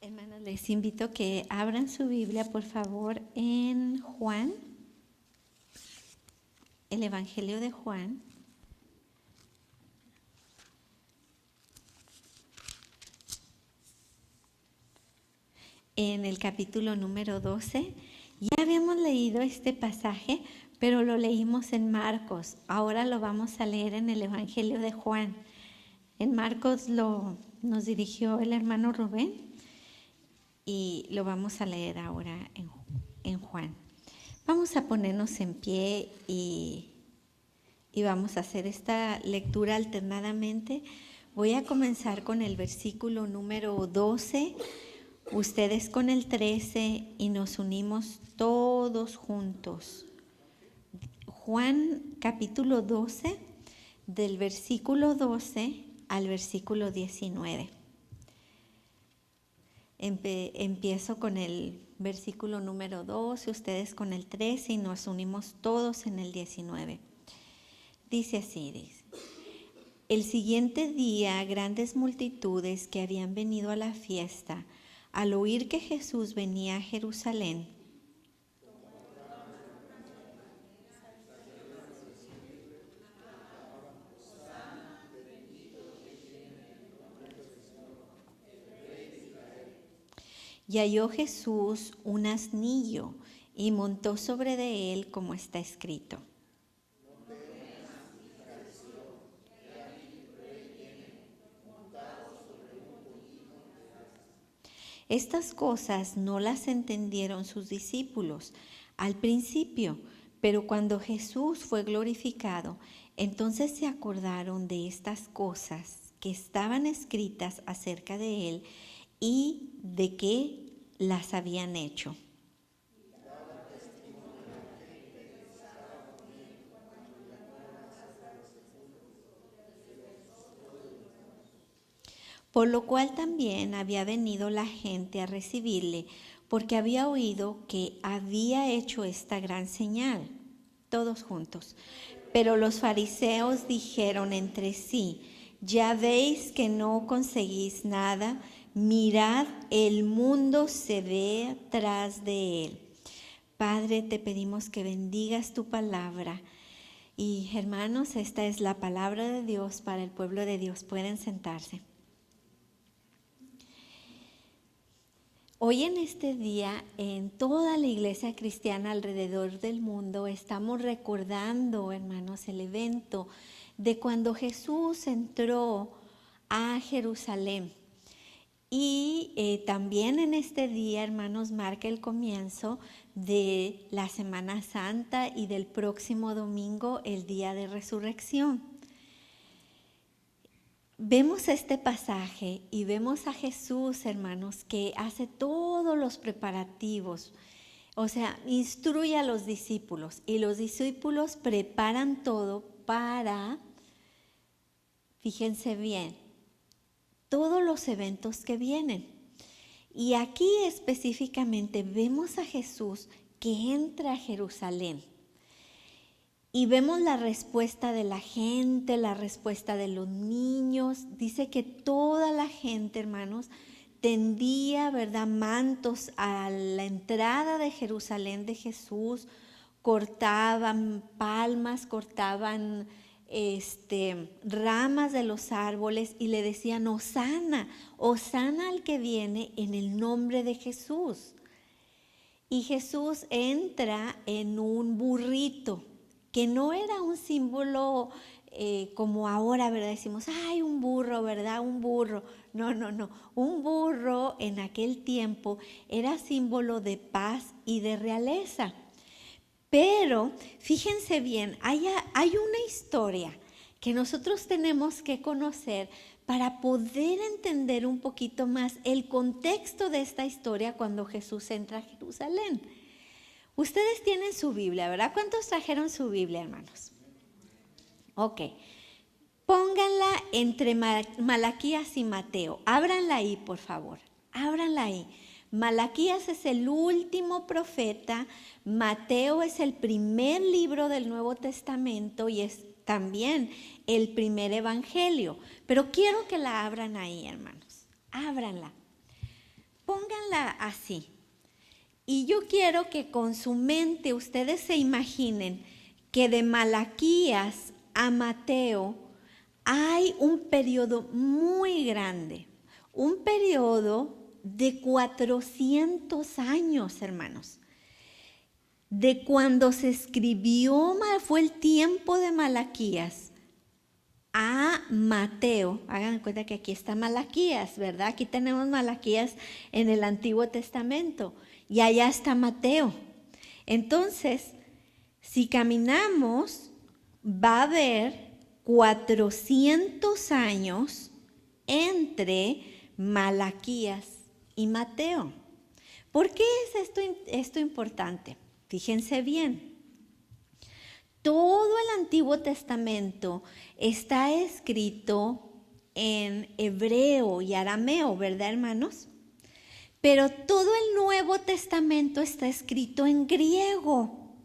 Hermanos, les invito a que abran su Biblia, por favor, en Juan, el Evangelio de Juan. En el capítulo número 12. Ya habíamos leído este pasaje, pero lo leímos en Marcos. Ahora lo vamos a leer en el Evangelio de Juan. En Marcos nos dirigió el hermano Rubén y lo vamos a leer ahora en Juan. Vamos a ponernos en pie y vamos a hacer esta lectura alternadamente. Voy a comenzar con el versículo número 12, ustedes con el 13 y nos unimos todos juntos. Juan capítulo 12, del versículo 12 al versículo 19. Empiezo con el versículo número 12, ustedes con el 13 y nos unimos todos en el 19. Dice así, el siguiente día grandes multitudes que habían venido a la fiesta, al oír que Jesús venía a Jerusalén, y halló Jesús un asnillo y montó sobre de él, como está escrito. Estas cosas no las entendieron sus discípulos al principio, pero cuando Jesús fue glorificado, entonces se acordaron de estas cosas que estaban escritas acerca de él y de qué las habían hecho. Por lo cual también había venido la gente a recibirle, porque había oído que había hecho esta gran señal. Todos juntos. Pero los fariseos dijeron entre sí, ya veis que no conseguís nada, mirad, el mundo se ve tras de él. Padre, te pedimos que bendigas tu palabra. Y hermanos, esta es la palabra de Dios para el pueblo de Dios. Pueden sentarse. Hoy en este día, en toda la iglesia cristiana alrededor del mundo, estamos recordando, hermanos, el evento de cuando Jesús entró a Jerusalén. Y también en este día, hermanos, marca el comienzo de la Semana Santa y del próximo domingo, el día de resurrección. Vemos este pasaje y vemos a Jesús, hermanos, que hace todos los preparativos, o sea, instruye a los discípulos y los discípulos preparan todo para, fíjense bien, todos los eventos que vienen. Y aquí específicamente vemos a Jesús que entra a Jerusalén. Y vemos la respuesta de la gente, la respuesta de los niños. Dice que toda la gente, hermanos, tendía, ¿verdad?, mantos a la entrada de Jerusalén de Jesús. Cortaban palmas, cortaban ramas de los árboles y le decían, Hosana, Hosana al que viene en el nombre de Jesús. Y Jesús entra en un burrito, que no era un símbolo como ahora, ¿verdad? Decimos, ¡ay, un burro!, ¿verdad? Un burro. No. Un burro en aquel tiempo era símbolo de paz y de realeza. Pero, fíjense bien, hay una historia que nosotros tenemos que conocer para poder entender un poquito más el contexto de esta historia cuando Jesús entra a Jerusalén. Ustedes tienen su Biblia, ¿verdad? ¿Cuántos trajeron su Biblia, hermanos? Ok. Pónganla entre Malaquías y Mateo. Ábranla ahí, por favor. Ábranla ahí. Malaquías es el último profeta. Mateo es el primer libro del Nuevo Testamento y es también el primer evangelio. Pero quiero que la abran ahí, hermanos. Ábranla. pónganla así. Y yo quiero que con su mente ustedes se imaginen que de Malaquías a Mateo hay un periodo muy grande, un periodo de 400 años, hermanos. De cuando se escribió, fue el tiempo de Malaquías, a Mateo. Hagan de cuenta que aquí está Malaquías, ¿verdad? Aquí tenemos Malaquías en el Antiguo Testamento y allá está Mateo. Entonces, si caminamos, va a haber 400 años entre Malaquías y Mateo. ¿Por qué es esto importante? Fíjense bien. Todo el Antiguo Testamento está escrito en hebreo y arameo, ¿verdad, hermanos? Pero todo el Nuevo Testamento está escrito en griego.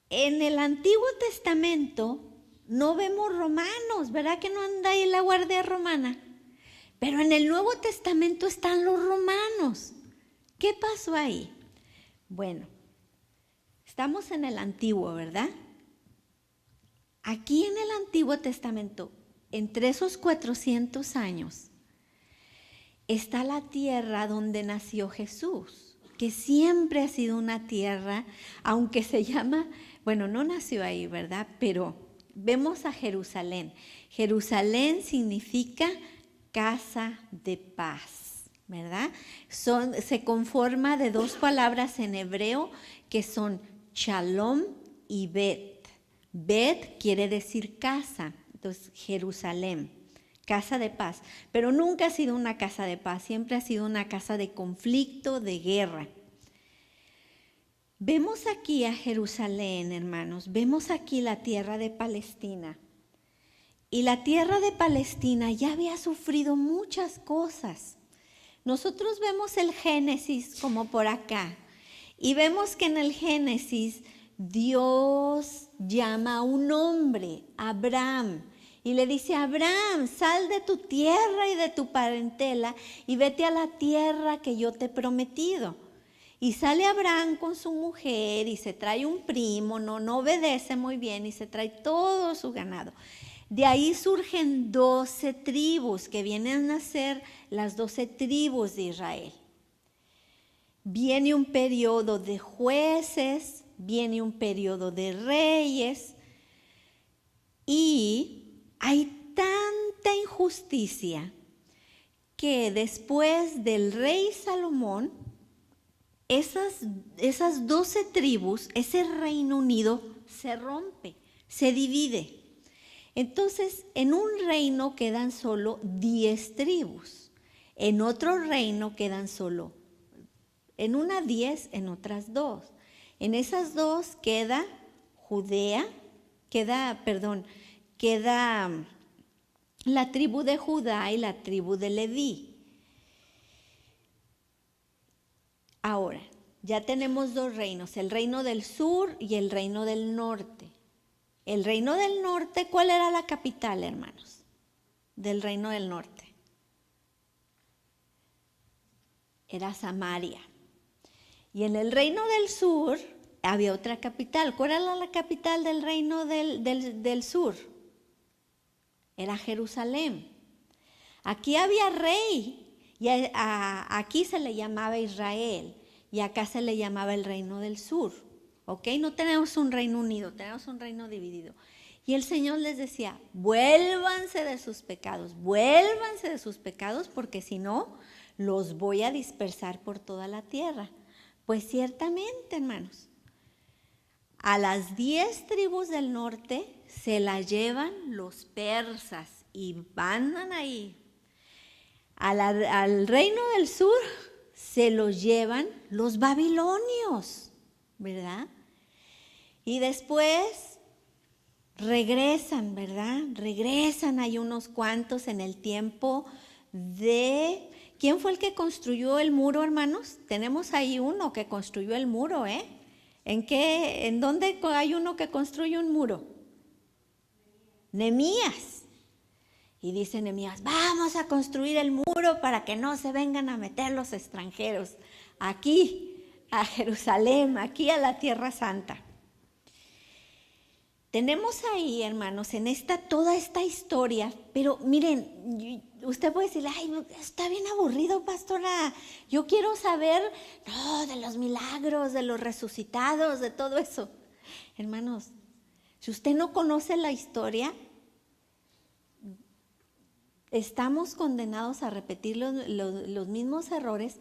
En el Antiguo Testamento no vemos romanos, ¿verdad que no anda ahí la Guardia Romana? Pero en el Nuevo Testamento están los romanos. ¿Qué pasó ahí? Bueno, estamos en el Antiguo, ¿verdad? Aquí en el Antiguo Testamento, entre esos 400 años, está la tierra donde nació Jesús, que siempre ha sido una tierra, aunque se llama, bueno, no nació ahí, ¿verdad? Pero vemos a Jerusalén. Jerusalén significa casa de paz, ¿verdad? Se conforma de dos palabras en hebreo que son Shalom y Bet. Bet quiere decir casa, entonces Jerusalén, casa de paz. Pero nunca ha sido una casa de paz, siempre ha sido una casa de conflicto, de guerra. Vemos aquí a Jerusalén, hermanos, vemos aquí la tierra de Palestina. Y la tierra de Palestina ya había sufrido muchas cosas. Nosotros vemos el Génesis como por acá. Y vemos que en el Génesis Dios llama a un hombre, Abraham, y le dice: Abraham, sal de tu tierra y de tu parentela y vete a la tierra que yo te he prometido. Y sale Abraham con su mujer y se trae un primo, no obedece muy bien y se trae todo su ganado. De ahí surgen 12 tribus que vienen a ser las 12 tribus de Israel. Viene un periodo de jueces, viene un periodo de reyes y hay tanta injusticia que después del rey Salomón, esas 12 tribus, ese Reino Unido se rompe, se divide. Entonces, en un reino quedan solo 10 tribus, en otro reino quedan solo, en una 10, en otras 2. En esas 2 queda queda la tribu de Judá y la tribu de Leví. Ahora, ya tenemos 2 reinos, el reino del sur y el reino del norte. El reino del norte, ¿cuál era la capital, hermanos? Del reino del norte. Era Samaria. Y en el reino del sur había otra capital. ¿Cuál era la capital del reino del sur? Era Jerusalén. Aquí había rey y aquí se le llamaba Israel y acá se le llamaba el reino del sur. ¿Ok? No tenemos un reino unido, tenemos un reino dividido. Y el Señor les decía: vuélvanse de sus pecados porque si no, los voy a dispersar por toda la tierra. Pues ciertamente, hermanos, a las 10 tribus del norte se las llevan los persas y van ahí. Al reino del sur se los llevan los babilonios, ¿verdad? Y después regresan, ¿verdad? Regresan, hay unos cuantos en el tiempo de... ¿Quién fue el que construyó el muro, hermanos? Tenemos ahí uno que construyó el muro, ¿eh? ¿En dónde hay uno que construye un muro? Nehemías. Y dice Nehemías, vamos a construir el muro para que no se vengan a meter los extranjeros aquí a Jerusalén, aquí a la Tierra Santa. Tenemos ahí, hermanos, en toda esta historia, pero miren, usted puede decir, ay, está bien aburrido, pastora, yo quiero saber, de los milagros, de los resucitados, de todo eso. Hermanos, si usted no conoce la historia, estamos condenados a repetir los mismos errores,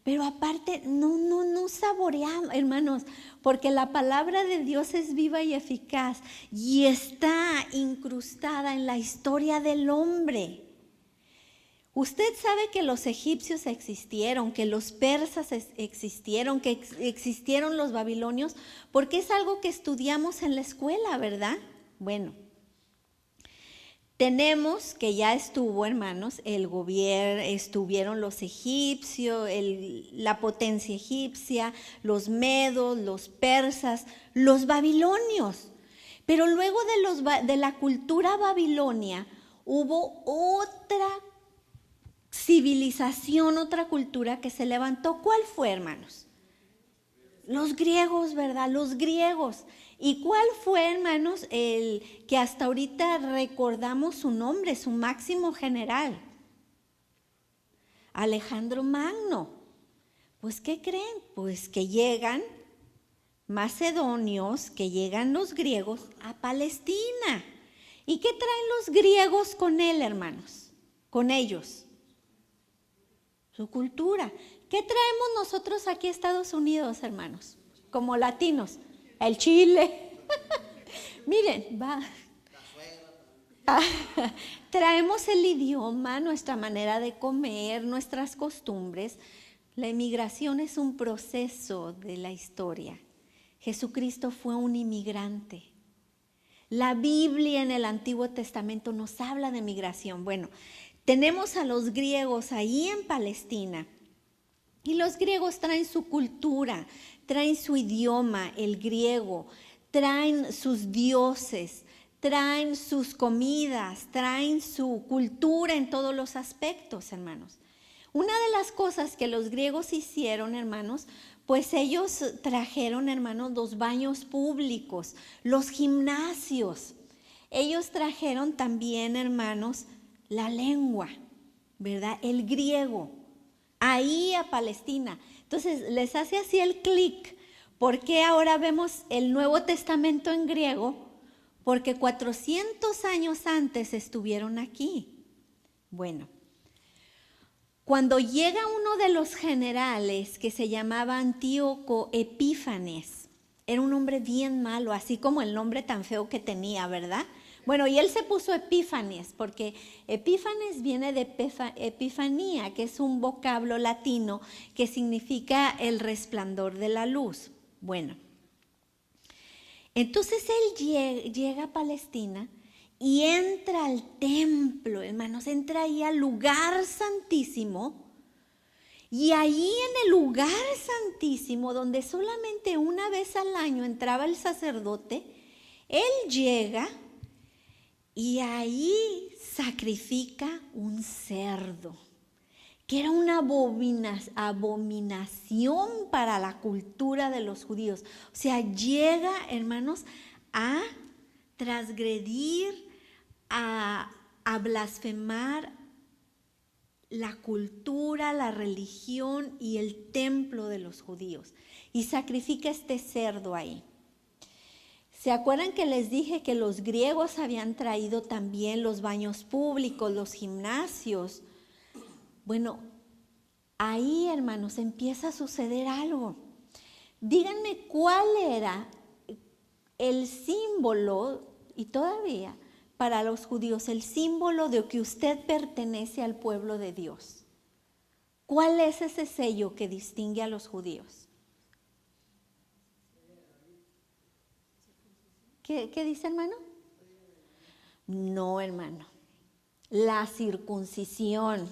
pero aparte no saboreamos, hermanos, porque la palabra de Dios es viva y eficaz y está incrustada en la historia del hombre. Usted sabe que los egipcios existieron, que los persas existieron, que existieron los babilonios, porque es algo que estudiamos en la escuela, ¿verdad? Bueno. Tenemos que ya estuvo, hermanos, el gobierno, estuvieron los egipcios, la potencia egipcia, los medos, los persas, los babilonios. Pero luego de la cultura babilonia hubo otra civilización, otra cultura que se levantó. ¿Cuál fue, hermanos? Los griegos, ¿verdad? Los griegos. ¿Y cuál fue, hermanos, el que hasta ahorita recordamos su nombre, su máximo general? Alejandro Magno. Pues, ¿qué creen? Pues que llegan macedonios, que llegan los griegos a Palestina. ¿Y qué traen los griegos con él, hermanos? Con ellos. Su cultura. ¿Qué traemos nosotros aquí a Estados Unidos, hermanos? Como latinos. El chile. Miren, traemos el idioma, nuestra manera de comer, nuestras costumbres. La inmigración es un proceso de la historia. Jesucristo fue un inmigrante. La Biblia en el Antiguo Testamento nos habla de migración. Bueno, tenemos a los griegos ahí en Palestina. Y los griegos traen su cultura, traen su idioma, el griego, traen sus dioses, traen sus comidas, traen su cultura en todos los aspectos, hermanos. Una de las cosas que los griegos hicieron, hermanos, pues ellos trajeron, hermanos, los baños públicos, los gimnasios. Ellos trajeron también, hermanos, la lengua, ¿verdad? El griego. Ahí a Palestina. Entonces les hace así el clic. ¿Por qué ahora vemos el Nuevo Testamento en griego? Porque 400 años antes estuvieron aquí. Bueno, cuando llega uno de los generales que se llamaba Antíoco Epífanes, era un hombre bien malo, así como el nombre tan feo que tenía, ¿verdad? Bueno, y él se puso Epífanes, porque Epífanes viene de epifanía, que es un vocablo latino que significa el resplandor de la luz. Bueno, entonces él llega a Palestina y entra al templo, hermanos, entra ahí al lugar santísimo. Y ahí en el lugar santísimo, donde solamente una vez al año entraba el sacerdote, él llega y ahí sacrifica un cerdo, que era una abominación para la cultura de los judíos. O sea, llega, hermanos, a transgredir, a blasfemar la cultura, la religión y el templo de los judíos. Y sacrifica este cerdo ahí. ¿Se acuerdan que les dije que los griegos habían traído también los baños públicos, los gimnasios? Bueno, ahí, hermanos, empieza a suceder algo. Díganme cuál era el símbolo, y todavía para los judíos, el símbolo de que usted pertenece al pueblo de Dios. ¿Cuál es ese sello que distingue a los judíos? ¿Qué dice, hermano? No, hermano. La circuncisión.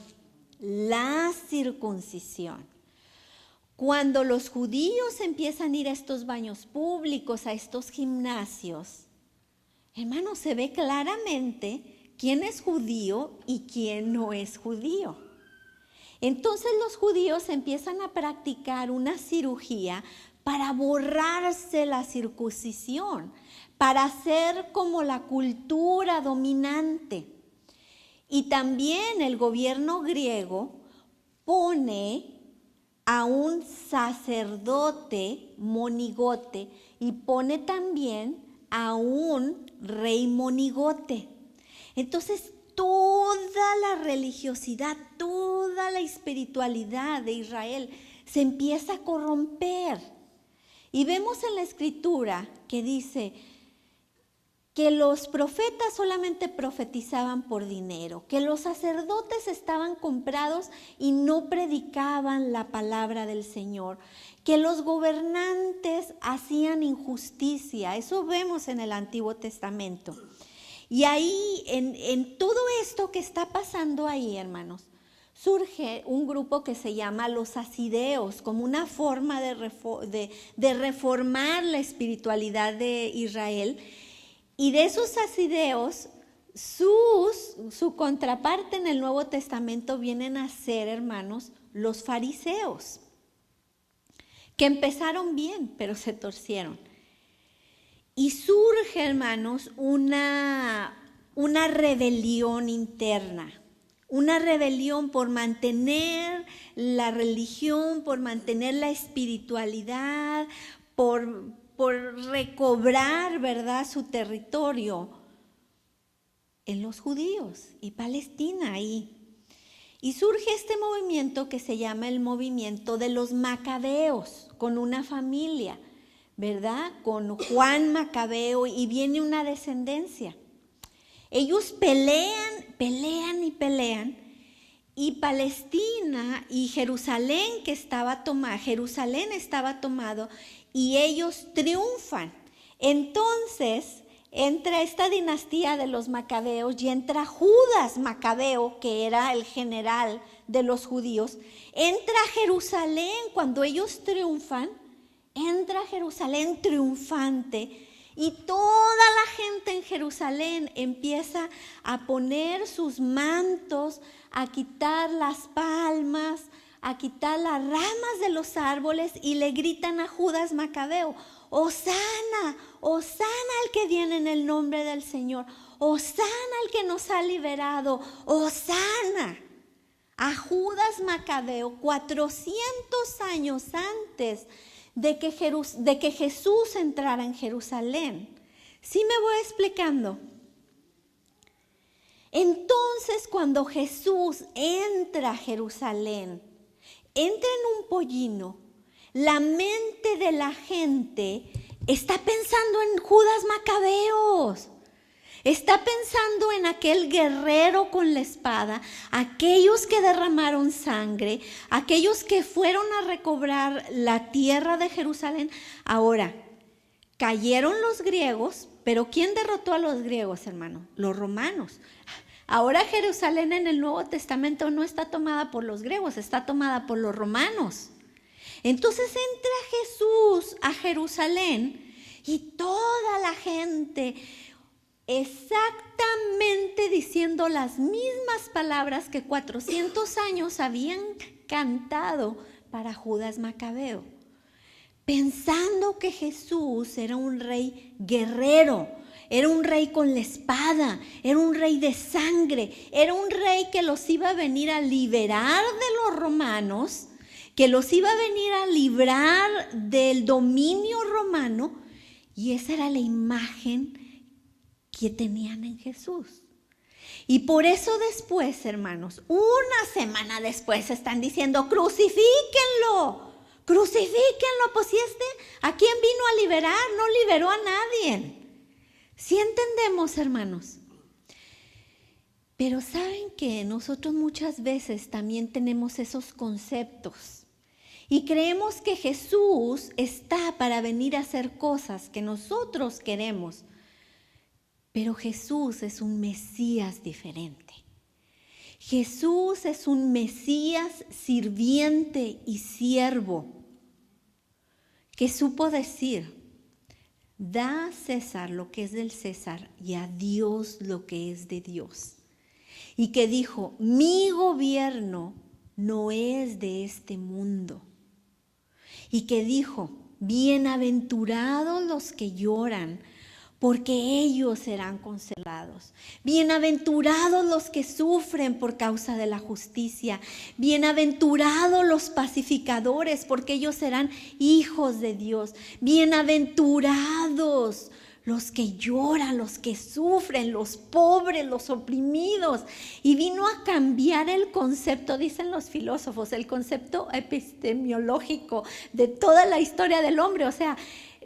La circuncisión. Cuando los judíos empiezan a ir a estos baños públicos, a estos gimnasios, hermano, se ve claramente quién es judío y quién no es judío. Entonces los judíos empiezan a practicar una cirugía para borrarse la circuncisión, para ser como la cultura dominante. Y también el gobierno griego pone a un sacerdote monigote y pone también a un rey monigote. Entonces toda la religiosidad, toda la espiritualidad de Israel se empieza a corromper. Y vemos en la escritura que dice que los profetas solamente profetizaban por dinero, que los sacerdotes estaban comprados y no predicaban la palabra del Señor, que los gobernantes hacían injusticia. Eso vemos en el Antiguo Testamento. Y ahí, en todo esto que está pasando ahí, hermanos, surge un grupo que se llama los hasideos, como una forma de reformar la espiritualidad de Israel. Y de esos hasideos, su contraparte en el Nuevo Testamento vienen a ser, hermanos, los fariseos, que empezaron bien, pero se torcieron. Y surge, hermanos, una rebelión interna, una rebelión por mantener la religión, por mantener la espiritualidad, por recobrar, ¿verdad?, su territorio en los judíos y Palestina ahí. Y surge este movimiento que se llama el movimiento de los macabeos, con una familia, ¿verdad?, con Juan Macabeo, y viene una descendencia. Ellos pelean, y Palestina y Jerusalén estaba tomado, y ellos triunfan. Entonces entra esta dinastía de los macabeos y entra Judas Macabeo, que era el general de los judíos. Entra a Jerusalén cuando ellos triunfan, entra a Jerusalén triunfante, y toda la gente en Jerusalén empieza a poner sus mantos, a quitar las palmas, a quitar las ramas de los árboles, y le gritan a Judas Macabeo: Hosana, Hosana al que viene en el nombre del Señor, Hosana al que nos ha liberado, Hosana. A Judas Macabeo 400 años antes de que Jesús entrara en Jerusalén. ¿Sí me voy explicando? Entonces, cuando Jesús entra a Jerusalén, entra en un pollino, la mente de la gente está pensando en Judas Macabeos. Está pensando en aquel guerrero con la espada, aquellos que derramaron sangre, aquellos que fueron a recobrar la tierra de Jerusalén. Ahora, cayeron los griegos, pero ¿quién derrotó a los griegos, hermano? Los romanos. Ahora Jerusalén en el Nuevo Testamento no está tomada por los griegos, está tomada por los romanos. Entonces entra Jesús a Jerusalén y toda la gente exactamente diciendo las mismas palabras que 400 años habían cantado para Judas Macabeo, pensando que Jesús era un rey guerrero, era un rey con la espada, era un rey de sangre, era un rey que los iba a venir a liberar de los romanos, que los iba a venir a librar del dominio romano, y esa era la imagen que tenían en Jesús. Y por eso después, hermanos, una semana después están diciendo: crucifíquenlo, pues si ¿a quién vino a liberar? No liberó a nadie. ¿Sí entendemos, hermanos? Pero ¿saben qué? Nosotros muchas veces también tenemos esos conceptos y creemos que Jesús está para venir a hacer cosas que nosotros queremos. Pero Jesús es un Mesías diferente. Jesús es un Mesías sirviente y siervo que supo decir: da a César lo que es del César y a Dios lo que es de Dios. Y que dijo, mi gobierno no es de este mundo. Y que dijo, bienaventurados los que lloran, porque ellos serán consolados. Bienaventurados los que sufren por causa de la justicia. Bienaventurados los pacificadores, porque ellos serán hijos de Dios. Bienaventurados los que lloran, los que sufren, los pobres, los oprimidos. Y vino a cambiar el concepto, dicen los filósofos, el concepto epistemológico de toda la historia del hombre. O sea,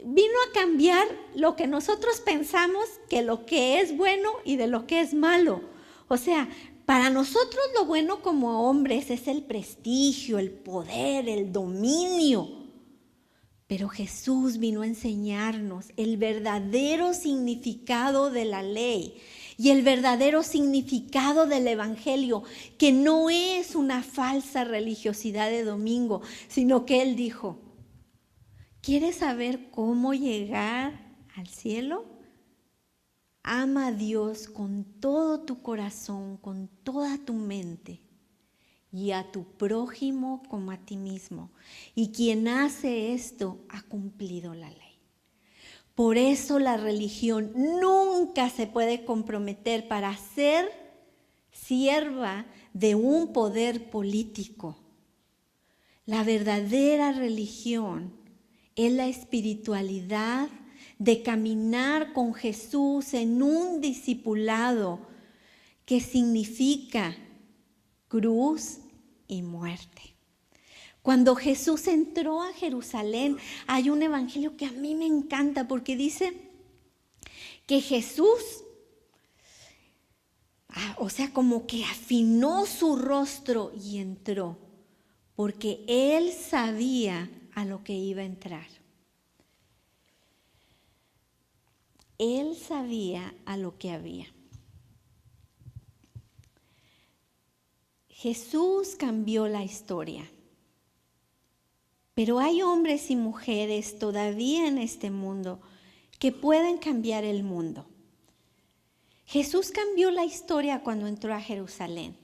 vino a cambiar lo que nosotros pensamos que lo que es bueno y de lo que es malo. O sea, para nosotros lo bueno como hombres es el prestigio, el poder, el dominio. Pero Jesús vino a enseñarnos el verdadero significado de la ley y el verdadero significado del evangelio, que no es una falsa religiosidad de domingo, sino que Él dijo, ¿quieres saber cómo llegar al cielo? Ama a Dios con todo tu corazón, con toda tu mente, y a tu prójimo como a ti mismo. Y quien hace esto ha cumplido la ley. Por eso la religión nunca se puede comprometer para ser sierva de un poder político. La verdadera religión es la espiritualidad de caminar con Jesús en un discipulado que significa cruz y muerte. Cuando Jesús entró a Jerusalén, hay un evangelio que a mí me encanta porque dice que Jesús, o sea, como que afinó su rostro y entró, porque Él sabía a lo que iba a entrar. Él sabía a lo que había. Jesús cambió la historia. Pero hay hombres y mujeres todavía en este mundo que pueden cambiar el mundo. Jesús cambió la historia cuando entró a Jerusalén.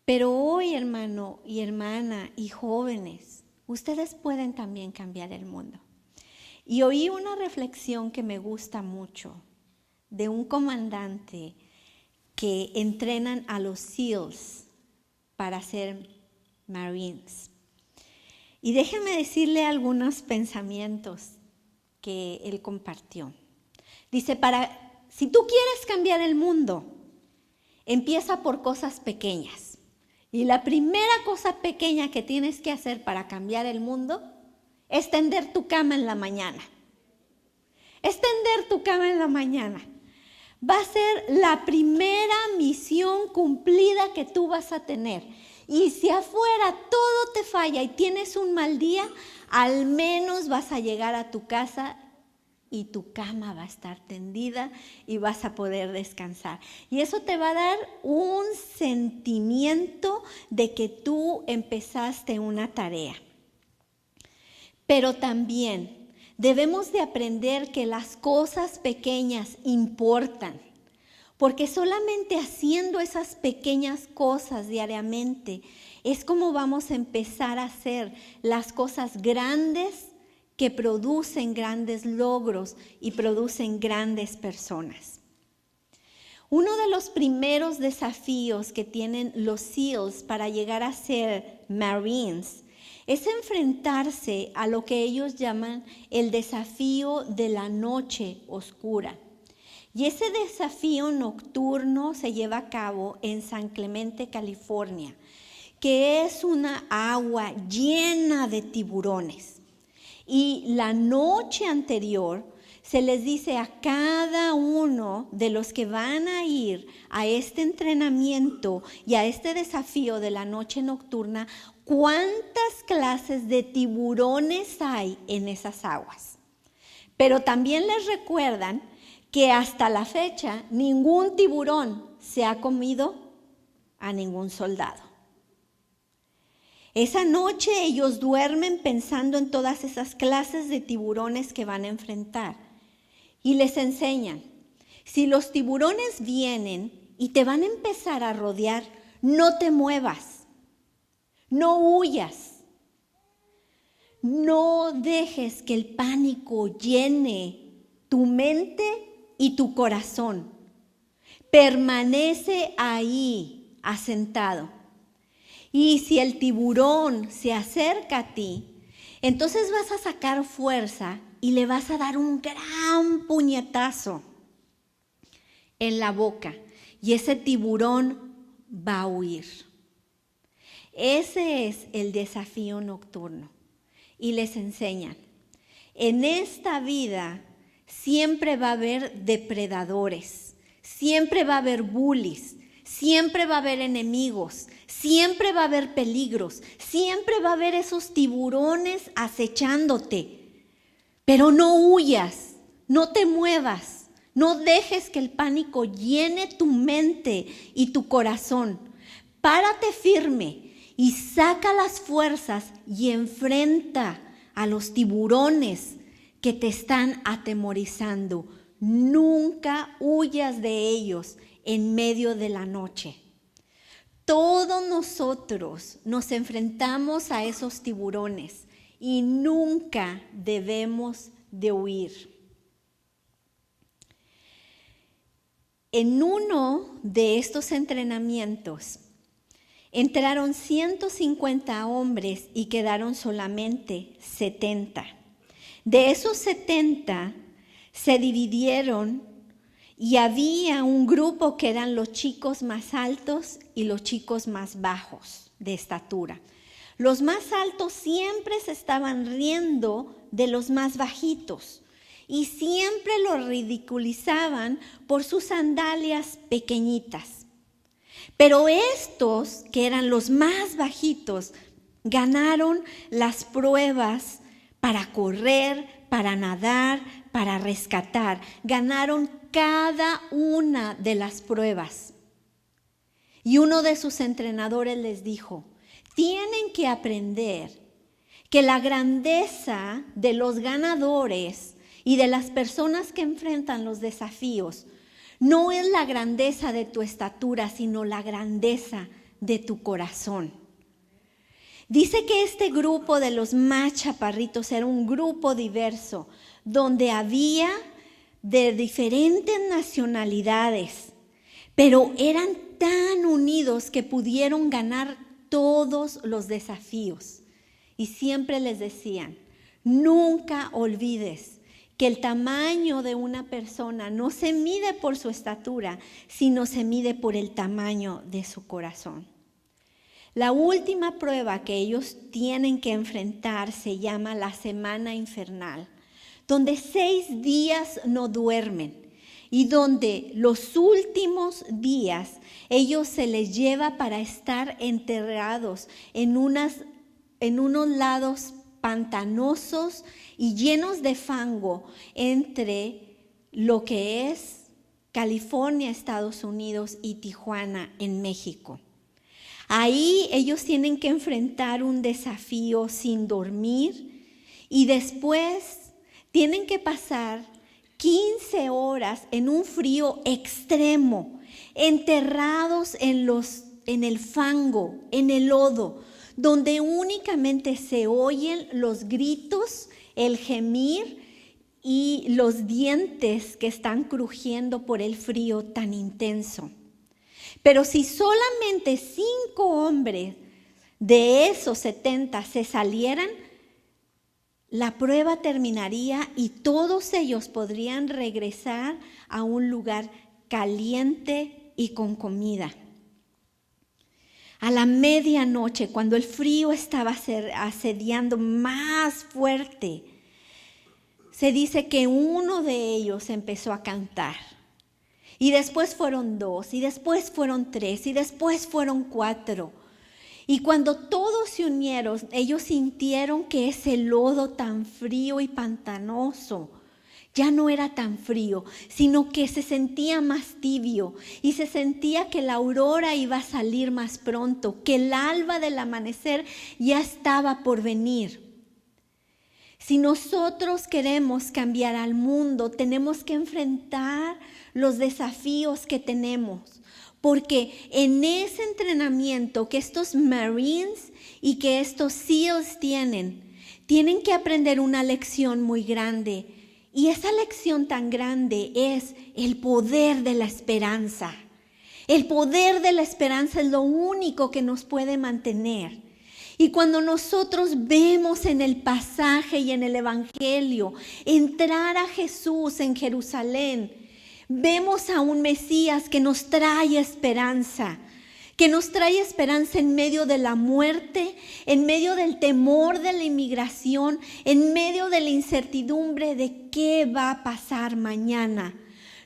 Pero hoy, hermano y hermana y jóvenes, ustedes pueden también cambiar el mundo. Y oí una reflexión que me gusta mucho de un comandante que entrenan a los SEALs para ser Marines. Y déjeme decirle algunos pensamientos que él compartió. Dice, si tú quieres cambiar el mundo, empieza por cosas pequeñas. Y la primera cosa pequeña que tienes que hacer para cambiar el mundo es tender tu cama en la mañana. Es tender tu cama en la mañana. Va a ser la primera misión cumplida que tú vas a tener. Y si afuera todo te falla y tienes un mal día, al menos vas a llegar a tu casa y tu cama va a estar tendida y vas a poder descansar. Y eso te va a dar un sentimiento de que tú empezaste una tarea. Pero también debemos de aprender que las cosas pequeñas importan. Porque solamente haciendo esas pequeñas cosas diariamente es como vamos a empezar a hacer las cosas grandes que producen grandes logros y producen grandes personas. Uno de los primeros desafíos que tienen los SEALs para llegar a ser Marines es enfrentarse a lo que ellos llaman el desafío de la noche oscura. Y ese desafío nocturno se lleva a cabo en San Clemente, California, que es una agua llena de tiburones. Y la noche anterior se les dice a cada uno de los que van a ir a este entrenamiento y a este desafío de la noche nocturna, cuántas clases de tiburones hay en esas aguas. Pero también les recuerdan que hasta la fecha ningún tiburón se ha comido a ningún soldado. Esa noche ellos duermen pensando en todas esas clases de tiburones que van a enfrentar. Y les enseñan, si los tiburones vienen y te van a empezar a rodear, no te muevas, no huyas, no dejes que el pánico llene tu mente y tu corazón. Permanece ahí asentado. Y si el tiburón se acerca a ti, entonces vas a sacar fuerza y le vas a dar un gran puñetazo en la boca. Y ese tiburón va a huir. Ese es el desafío nocturno. Y les enseñan, en esta vida siempre va a haber depredadores, siempre va a haber bullies, siempre va a haber enemigos, siempre va a haber peligros, siempre va a haber esos tiburones acechándote. Pero no huyas, no te muevas, no dejes que el pánico llene tu mente y tu corazón. Párate firme y saca las fuerzas y enfrenta a los tiburones que te están atemorizando. Nunca huyas de ellos en medio de la noche. Todos nosotros nos enfrentamos a esos tiburones y nunca debemos de huir. En uno de estos entrenamientos entraron 150 hombres y quedaron solamente 70. De esos 70 se dividieron y había un grupo que eran los chicos más altos y los chicos más bajos de estatura. Los más altos siempre se estaban riendo de los más bajitos y siempre los ridiculizaban por sus sandalias pequeñitas. Pero estos, que eran los más bajitos, ganaron las pruebas para correr, para nadar, para rescatar. Ganaron cada una de las pruebas. Y uno de sus entrenadores les dijo, tienen que aprender que la grandeza de los ganadores y de las personas que enfrentan los desafíos no es la grandeza de tu estatura, sino la grandeza de tu corazón. Dice que este grupo de los más chaparritos era un grupo diverso, donde había de diferentes nacionalidades, pero eran tan unidos que pudieron ganar todos los desafíos. Y siempre les decían, nunca olvides que el tamaño de una persona no se mide por su estatura, sino se mide por el tamaño de su corazón. La última prueba que ellos tienen que enfrentar se llama la semana infernal, donde 6 días no duermen y donde los últimos días ellos se les lleva para estar enterrados en unos lados pantanosos y llenos de fango entre lo que es California, Estados Unidos y Tijuana en México. Ahí ellos tienen que enfrentar un desafío sin dormir y después tienen que pasar 15 horas en un frío extremo, enterrados en el fango, en el lodo, donde únicamente se oyen los gritos, el gemir y los dientes que están crujiendo por el frío tan intenso. Pero si solamente 5 hombres de esos 70 se salieran, la prueba terminaría y todos ellos podrían regresar a un lugar caliente y con comida. A la medianoche, cuando el frío estaba asediando más fuerte, se dice que uno de ellos empezó a cantar. Y después fueron 2, y después fueron 3, y después fueron 4. Y cuando todos se unieron, ellos sintieron que ese lodo tan frío y pantanoso ya no era tan frío, sino que se sentía más tibio y se sentía que la aurora iba a salir más pronto, que el alba del amanecer ya estaba por venir. Si nosotros queremos cambiar al mundo, tenemos que enfrentar los desafíos que tenemos. Porque en ese entrenamiento que estos Marines y que estos SEALs tienen que aprender una lección muy grande. Y esa lección tan grande es el poder de la esperanza. El poder de la esperanza es lo único que nos puede mantener. Y cuando nosotros vemos en el pasaje y en el Evangelio entrar a Jesús en Jerusalén, vemos a un Mesías que nos trae esperanza. Que nos trae esperanza en medio de la muerte, en medio del temor de la inmigración, en medio de la incertidumbre de qué va a pasar mañana.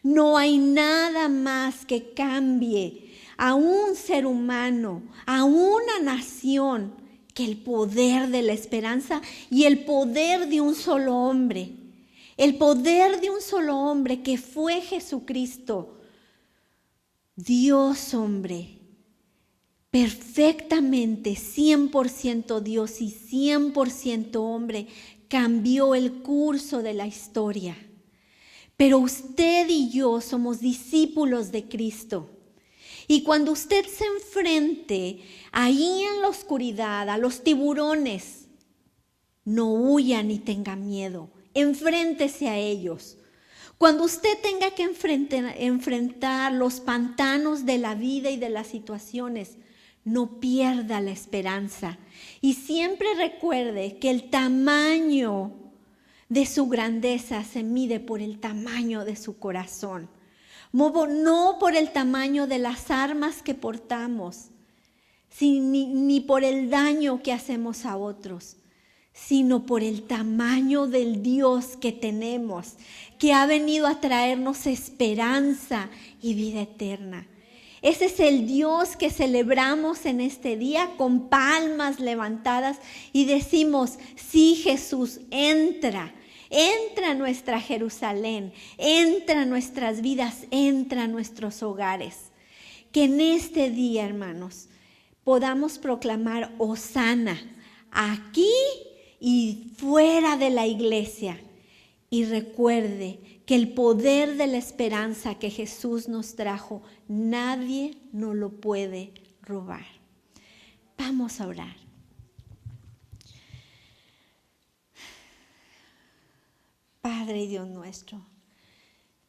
No hay nada más que cambie a un ser humano, a una nación, que el poder de la esperanza y el poder de un solo hombre. El poder de un solo hombre que fue Jesucristo, Dios hombre. Perfectamente 100% Dios y 100% hombre, cambió el curso de la historia. Pero usted y yo somos discípulos de Cristo. Y cuando usted se enfrente ahí en la oscuridad a los tiburones, no huya ni tenga miedo, enfréntese a ellos. Cuando usted tenga que enfrentar los pantanos de la vida y de las situaciones, no pierda la esperanza y siempre recuerde que el tamaño de su grandeza se mide por el tamaño de su corazón, no por el tamaño de las armas que portamos, ni por el daño que hacemos a otros, sino por el tamaño del Dios que tenemos, que ha venido a traernos esperanza y vida eterna. Ese es el Dios que celebramos en este día con palmas levantadas y decimos, sí Jesús, entra a nuestra Jerusalén, entra a nuestras vidas, entra a nuestros hogares. Que en este día, hermanos, podamos proclamar Hosana aquí y fuera de la iglesia. Y recuerde que el poder de la esperanza que Jesús nos trajo, nadie nos lo puede robar. Vamos a orar. Padre y Dios nuestro,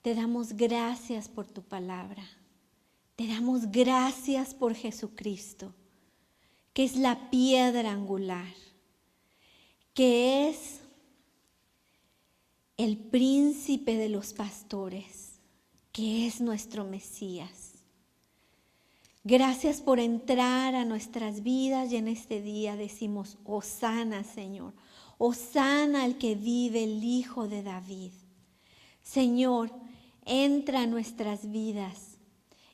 te damos gracias por tu palabra. Te damos gracias por Jesucristo, que es la piedra angular, que es el príncipe de los pastores, que es nuestro Mesías. Gracias por entrar a nuestras vidas y en este día decimos, Hosana, Señor. Hosana al que vive el Hijo de David. Señor, entra a nuestras vidas.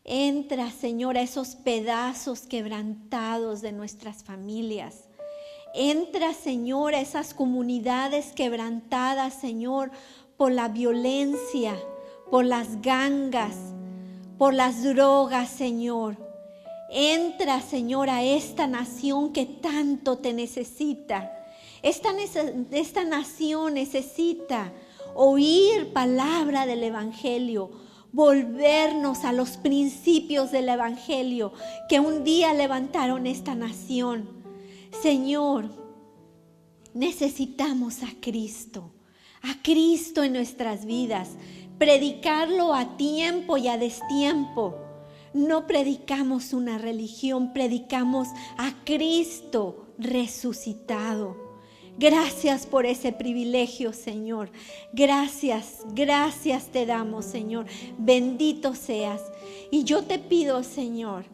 Entra, Señor, a esos pedazos quebrantados de nuestras familias. Entra, Señor, a esas comunidades quebrantadas, Señor, por la violencia, por las gangas, por las drogas, Señor. Entra, Señor, a esta nación que tanto te necesita. Esta nación necesita oír palabra del Evangelio, volvernos a los principios del Evangelio que un día levantaron esta nación. Señor, necesitamos a Cristo en nuestras vidas, predicarlo a tiempo y a destiempo. No predicamos una religión, predicamos a Cristo resucitado. Gracias por ese privilegio, Señor. Gracias te damos, Señor. Bendito seas. Y yo te pido, Señor,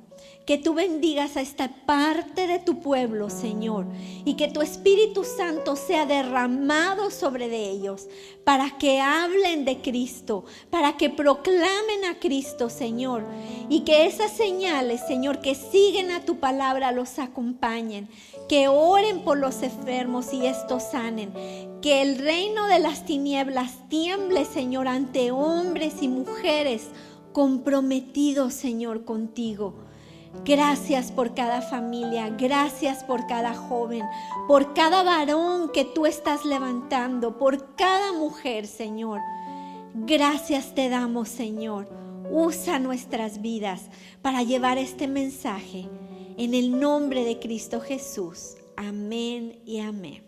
que tú bendigas a esta parte de tu pueblo, Señor, y que tu Espíritu Santo sea derramado sobre de ellos, para que hablen de Cristo, para que proclamen a Cristo, Señor, y que esas señales, Señor, que siguen a tu palabra los acompañen, que oren por los enfermos y estos sanen, que el reino de las tinieblas tiemble, Señor, ante hombres y mujeres comprometidos, Señor, contigo. Gracias por cada familia, gracias por cada joven, por cada varón que tú estás levantando, por cada mujer, Señor. Gracias te damos, Señor. Usa nuestras vidas para llevar este mensaje en el nombre de Cristo Jesús. Amén y amén.